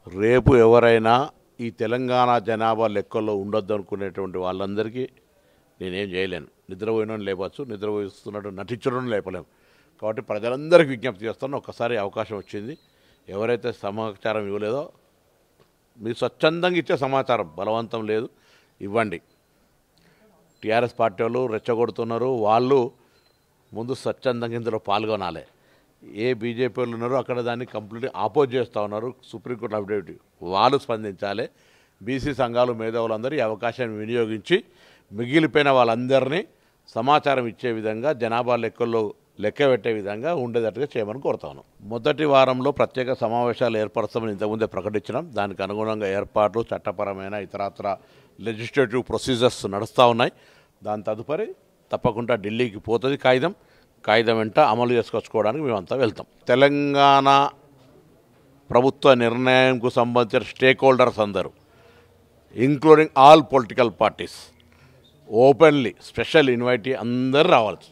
రేపు ఎవరైనా ఈ తెలంగాణ జనాభా లెక్కల్లో ఉండొద్దు అనుకునేటువంటి వాళ్ళందరికీ నేనేం చేయలేను. నిద్రపోయిన లేపచ్చు, నిద్రపోయిస్తున్నట్టు నటించడం లేపలేము. కాబట్టి ప్రజలందరికీ విజ్ఞప్తి చేస్తాను. ఒక్కసారి అవకాశం వచ్చింది, ఎవరైతే సమాచారం ఇవ్వలేదో మీరు స్వచ్ఛందంగా ఇచ్చే సమాచారం, బలవంతం లేదు, ఇవ్వండి. టీఆర్ఎస్ పార్టీ వాళ్ళు రెచ్చగొడుతున్నారు, వాళ్ళు ముందు స్వచ్ఛందంగా ఇందులో పాల్గొనాలి. ఏ బీజేపీ వాళ్ళు ఉన్నారో అక్కడ దాన్ని కంప్లీట్ ఆపోజ్ చేస్తూ ఉన్నారు. సుప్రీంకోర్టు అఫిడవిట్ వాళ్ళు స్పందించాలి. బీసీ సంఘాలు, మేధావులందరూ ఈ అవకాశాన్ని వినియోగించి మిగిలిపోయిన వాళ్ళందరినీ సమాచారం ఇచ్చే విధంగా, జనాభా లెక్కల్లో లెక్క పెట్టే విధంగా ఉండేటట్టుగా చేయమని కోరుతాను. మొదటి వారంలో ప్రత్యేక సమావేశాలు ఏర్పరచామని ఇంతకుముందే ప్రకటించినాం. దానికి అనుగుణంగా ఏర్పాట్లు, చట్టపరమైన ఇతరత్ర లెజిస్లేటివ్ ప్రొసీజర్స్ నడుస్తూ ఉన్నాయి. దాని తదుపరి తప్పకుండా ఢిల్లీకి పోతుంది కాగితం వెంట అమలు చేసుకొచ్చుకోవడానికి మేమంతా వెళ్తాం. తెలంగాణ ప్రభుత్వ నిర్ణయంకు సంబంధించిన స్టేక్ హోల్డర్స్ అందరూ, including all political parties, openly special invitee అందరూ రావాలి.